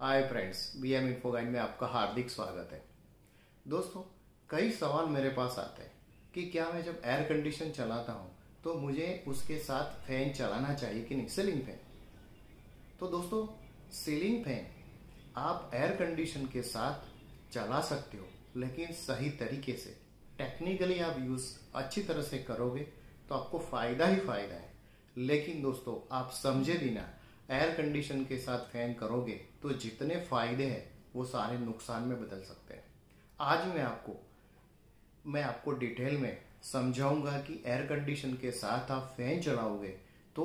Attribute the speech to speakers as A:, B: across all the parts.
A: हाय friends, BM info guide में आपका हार्दिक स्वागत है। दोस्तों, कई सवाल मेरे पास आते हैं कि क्या मैं जब एयर कंडीशन चलाता हूं तो मुझे उसके साथ फैन चलाना चाहिए कि नहीं, सीलिंग फैन। तो दोस्तों, सीलिंग फैन आप एयर कंडीशन के साथ चला सकते हो, लेकिन सही तरीके से टेक्निकली आप यूज अच्छी तरह से करोगे तो आपको फायदा ही फायदा है। लेकिन दोस्तों, आप समझे बिना एयर कंडीशन के साथ फैन करोगे तो जितने फायदे हैं वो सारे नुकसान में बदल सकते हैं। आज मैं आपको डिटेल में समझाऊंगा कि एयर कंडीशन के साथ आप फैन चलाओगे तो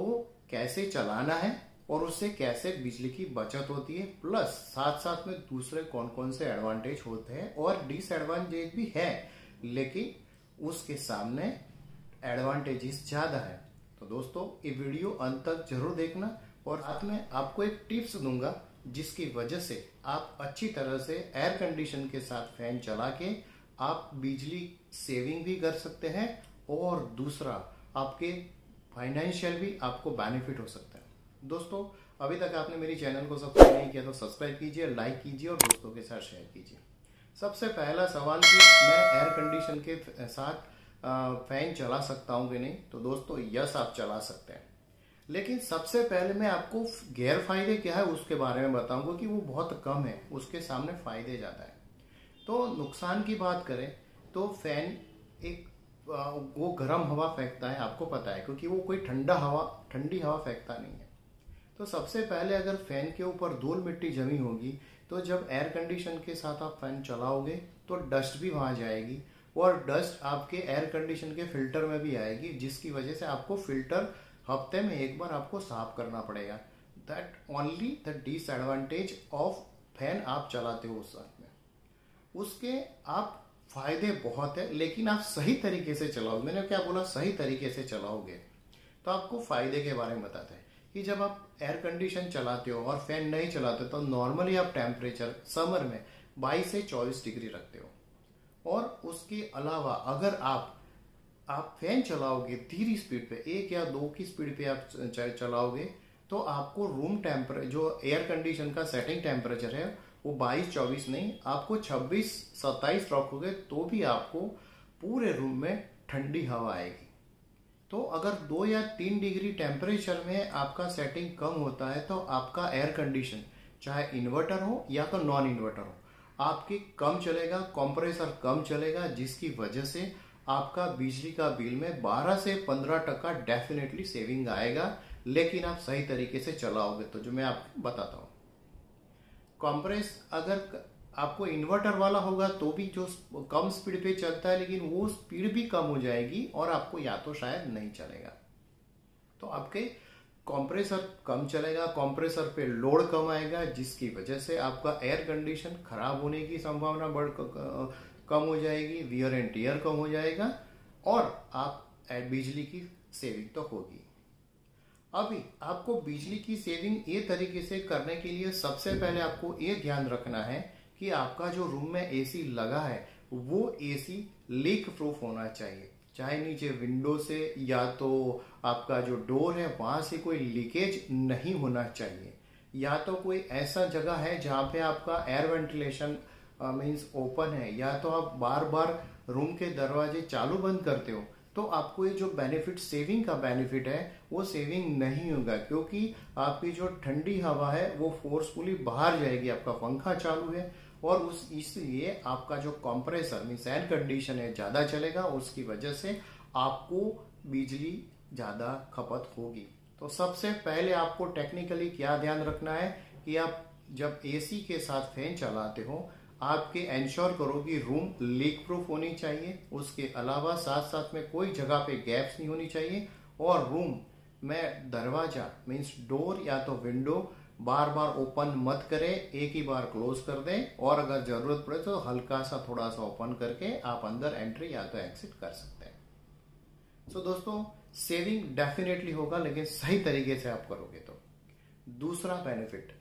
A: कैसे चलाना है और उससे कैसे बिजली की बचत होती है, प्लस साथ साथ में दूसरे कौन कौन से एडवांटेज होते हैं और डिसएडवांटेज भी है, लेकिन उसके सामने एडवांटेजेस ज्यादा है। तो दोस्तों, ये वीडियो अंत तक जरूर देखना और साथ में आपको एक टिप्स दूंगा जिसकी वजह से आप अच्छी तरह से एयर कंडीशन के साथ फैन चला के आप बिजली सेविंग भी कर सकते हैं और दूसरा आपके फाइनेंशियल भी आपको बेनिफिट हो सकता है। दोस्तों, अभी तक आपने मेरी चैनल को सब्सक्राइब नहीं किया तो सब्सक्राइब कीजिए, लाइक कीजिए और दोस्तों के साथ शेयर कीजिए। सबसे पहला सवाल कि मैं एयर कंडीशन के साथ फैन चला सकता हूं कि नहीं, तो दोस्तों यस, आप चला सकते हैं। लेकिन सबसे पहले मैं आपको गैर फायदे क्या है उसके बारे में बताऊंगा कि वो बहुत कम है, उसके सामने फायदे ज्यादा है। तो नुकसान की बात करें तो फैन एक वो गर्म हवा फेंकता है, आपको पता है, क्योंकि वो कोई ठंडी हवा फेंकता नहीं है। तो सबसे पहले अगर फैन के ऊपर धूल मिट्टी जमी होगी तो जब एयर कंडीशन के साथ आप फैन चलाओगे तो डस्ट भी वहां जाएगी और डस्ट आपके एयर कंडीशन के फिल्टर में भी आएगी, जिसकी वजह से आपको फिल्टर हफ्ते में एक बार आपको साफ करना पड़ेगा। That only the disadvantage of fan आप चलाते हो उस वक्त में। उसके आप फायदे बहुत है, लेकिन आप सही तरीके से चलाओगे। मैंने क्या बोला, सही तरीके से चलाओगे तो आपको फायदे के बारे में बताते हैं कि जब आप एयर कंडीशन चलाते हो और फैन नहीं चलाते तो नॉर्मली आप टेम्परेचर समर में 22 से 24 डिग्री रखते हो। और उसके अलावा अगर आप फैन चलाओगे धीरे स्पीड पे, 1 या 2 की स्पीड पे आप चलाओगे तो आपको रूम टेम्परेचर, जो एयर कंडीशन का सेटिंग टेम्परेचर है, वो 22-24 नहीं, आपको 26-27 रखोगे तो भी आपको पूरे रूम में ठंडी हवा आएगी। तो अगर 2 या 3 डिग्री टेम्परेचर में आपका सेटिंग कम होता है तो आपका एयर कंडीशन, चाहे इन्वर्टर हो या तो नॉन इन्वर्टर हो, आपकी कम चलेगा, कंप्रेसर कम चलेगा, जिसकी वजह से आपका बिजली का बिल में 12 से 15% डेफिनेटली सेविंग आएगा। लेकिन आप सही तरीके से चलाओगे तो, जो मैं आपको बताता हूँ। कंप्रेस अगर आपको इन्वर्टर वाला होगा तो भी जो कम स्पीड पे चलता है, लेकिन वो स्पीड भी कम हो जाएगी और आपको या तो शायद नहीं चलेगा। तो आपके कंप्रेसर कम चलेगा, कंप्रेसर पे लोड कम आएगा, जिसकी वजह से आपका एयर कंडीशन खराब होने की संभावना कम हो जाएगी, वियर एंड टियर कम हो जाएगा और आप बिजली की सेविंग तो होगी। अभी आपको बिजली की सेविंग ये तरीके से करने के लिए सबसे पहले आपको ये ध्यान रखना है कि आपका जो रूम में एसी लगा है वो एसी लीक प्रूफ होना चाहिए। चाहे नीचे विंडो से या तो आपका जो डोर है वहां से कोई लीकेज नहीं होना चाहिए, या तो कोई ऐसा जगह है जहां पे आपका एयर वेंटिलेशन मीन्स ओपन है, या तो आप बार बार रूम के दरवाजे चालू बंद करते हो, तो आपको ये जो बेनिफिट, सेविंग का बेनिफिट है, वो सेविंग नहीं होगा, क्योंकि आपकी जो ठंडी हवा है वो फोर्सफुली बाहर जाएगी। आपका पंखा चालू है और इसलिए आपका जो कंप्रेसर मीन्स एयर कंडीशन है ज्यादा चलेगा, उसकी वजह से आपको बिजली ज्यादा खपत होगी। तो सबसे पहले आपको टेक्निकली क्या ध्यान रखना है कि आप जब एसी के साथ फैन चलाते हो, आपके इंश्योर करो कि रूम लीक प्रूफ होनी चाहिए। उसके अलावा साथ साथ में कोई जगह पे गैप्स नहीं होनी चाहिए और रूम में दरवाजा मीन्स डोर या तो विंडो बार बार ओपन मत करें, एक ही बार क्लोज कर दें और अगर जरूरत पड़े तो हल्का सा थोड़ा सा ओपन करके आप अंदर एंट्री या तो एग्जिट कर सकते हैं। सो दोस्तों, सेविंग डेफिनेटली होगा, लेकिन सही तरीके से आप करोगे तो। दूसरा बेनिफिट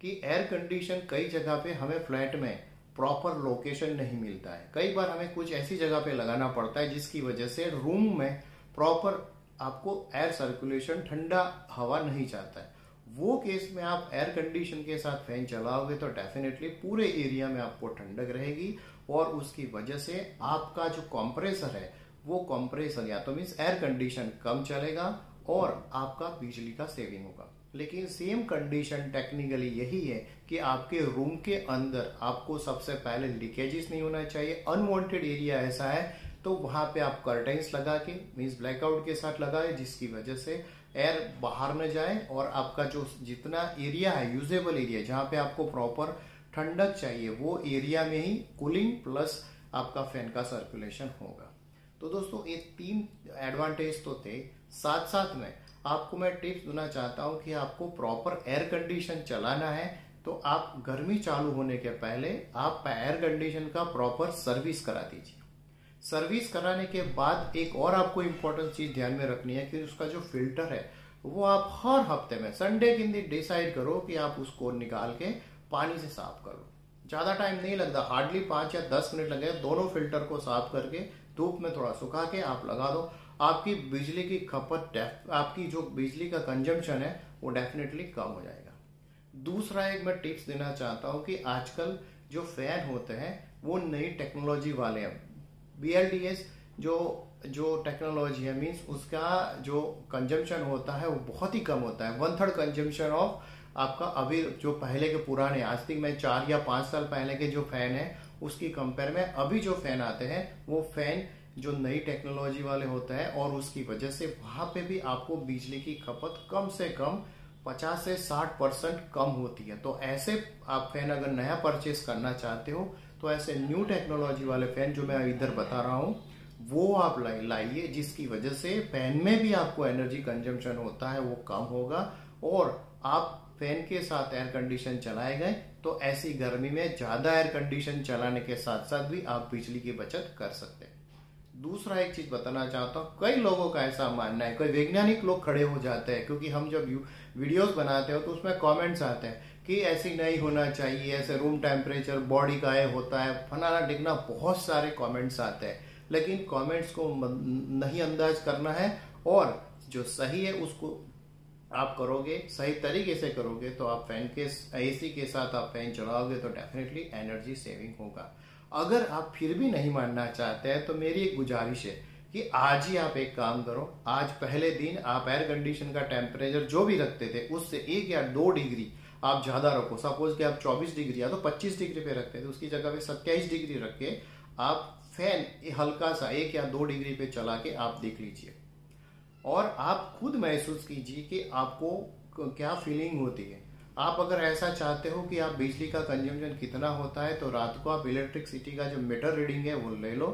A: कि एयर कंडीशन कई जगह पे हमें फ्लैट में प्रॉपर लोकेशन नहीं मिलता है। कई बार हमें कुछ ऐसी जगह पे लगाना पड़ता है जिसकी वजह से रूम में प्रॉपर आपको एयर सर्कुलेशन, ठंडा हवा नहीं जाता है। वो केस में आप एयर कंडीशन के साथ फैन चलाओगे तो डेफिनेटली पूरे एरिया में आपको ठंडक रहेगी और उसकी वजह से आपका जो कंप्रेसर है वो कंप्रेसर या तो मीन्स एयर कंडीशन कम चलेगा और आपका बिजली का सेविंग होगा। लेकिन सेम कंडीशन टेक्निकली यही है कि आपके रूम के अंदर आपको सबसे पहले लीकेजेस नहीं होना चाहिए। अनवांटेड एरिया ऐसा है तो वहां पे आप कर्टेन्स लगा के मीन्स ब्लैकआउट के साथ लगाए, जिसकी वजह से एयर बाहर न जाए और आपका जो जितना एरिया है यूजेबल एरिया जहां पे आपको प्रॉपर ठंडक चाहिए वो एरिया में ही कूलिंग प्लस आपका फैन का सर्कुलेशन होगा। तो दोस्तों ये 3 एडवांटेज तो थे। साथ साथ में आपको मैं टिप्स देना चाहता हूं कि आपको प्रॉपर एयर कंडीशन चलाना है तो आप गर्मी चालू होने के पहले आप एयर कंडीशन का प्रॉपर सर्विस करा दीजिए। सर्विस कराने के बाद एक और आपको इम्पोर्टेंट चीज ध्यान में रखनी है कि उसका जो फिल्टर है वो आप हर हफ्ते में संडे के दिन डिसाइड करो कि आप उसको निकाल के पानी से साफ कर लो। ज्यादा टाइम नहीं लगता, हार्डली 5 या 10 मिनट लगे। दोनों फिल्टर को साफ करके धूप में थोड़ा सुखा के आप लगा दो। आपकी बिजली की खपत, आपकी जो बिजली का कंजम्पशन है वो डेफिनेटली कम हो जाएगा। दूसरा एक मैं टिप्स देना चाहता हूं कि आजकल जो फैन होते हैं वो नई टेक्नोलॉजी वाले हैं। BLDS जो टेक्नोलॉजी है मीन्स उसका जो कंजम्पशन होता है वो बहुत ही कम होता है। 1/3 कंजम्पशन ऑफ आपका अभी जो पहले के पुराने, आज तक मैं 4 या 5 साल पहले के जो फैन है उसकी कंपेयर में अभी जो फैन आते हैं वो फैन जो नई टेक्नोलॉजी वाले होते हैं और उसकी वजह से वहां पे भी आपको बिजली की खपत कम से कम 50 से 60% कम होती है। तो ऐसे आप फैन अगर नया परचेस करना चाहते हो तो ऐसे न्यू टेक्नोलॉजी वाले फैन जो मैं इधर बता रहा हूं वो आप लाइए, जिसकी वजह से फैन में भी आपको एनर्जी कंजम्पशन होता है वो कम होगा और आप फैन के साथ एयर कंडीशन चलाए गए तो ऐसी गर्मी में ज्यादा एयर कंडीशन चलाने के साथ साथ भी आप बिजली की बचत कर सकते हैं। दूसरा एक चीज बताना चाहता हूँ, कई लोगों का ऐसा मानना है, कोई वैज्ञानिक लोग खड़े हो जाते हैं क्योंकि हम जब वीडियोस बनाते हो तो उसमें कमेंट्स आते हैं कि ऐसी नहीं होना चाहिए, ऐसे रूम टेम्परेचर बॉडी का ये होता है, फलाना टिकना, बहुत सारे कमेंट्स आते हैं। लेकिन कमेंट्स को नहीं अंदाज करना है और जो सही है उसको आप करोगे, सही तरीके से करोगे तो आप फैन के AC के साथ आप फैन चलाओगे तो डेफिनेटली एनर्जी सेविंग होगा। अगर आप फिर भी नहीं मानना चाहते हैं तो मेरी एक गुजारिश है कि आज ही आप एक काम करो, आज पहले दिन आप एयर कंडीशन का टेम्परेचर जो भी रखते थे उससे 1 या 2 डिग्री आप ज्यादा रखो। सपोज कि आप 24 डिग्री या तो 25 डिग्री पे रखते थे, उसकी जगह पे 27 डिग्री रख के आप फैन हल्का सा 1 या 2 डिग्री पे चला के आप देख लीजिए और आप खुद महसूस कीजिए कि आपको क्या फीलिंग होती है। आप अगर ऐसा चाहते हो कि आप बिजली का कंजम्पशन कितना होता है तो रात को आप इलेक्ट्रिसिटी का जो मीटर रीडिंग है वो ले लो,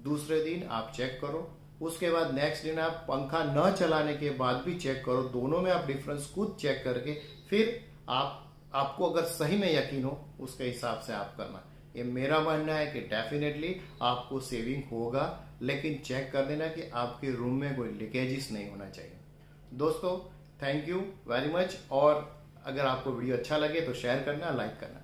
A: दूसरे दिन आप चेक करो, उसके बाद नेक्स्ट दिन आप पंखा न चलाने के बाद भी चेक करो। दोनों में आप डिफरेंस खुद चेक करके फिर आपको अगर सही में यकीन हो उसके हिसाब से आप करना। ये मेरा मानना है कि डेफिनेटली आपको सेविंग होगा, लेकिन चेक कर देना कि आपके रूम में कोई लीकेजेस नहीं होना चाहिए। दोस्तों थैंक यू वेरी मच और अगर आपको वीडियो अच्छा लगे तो शेयर करना, लाइक करना।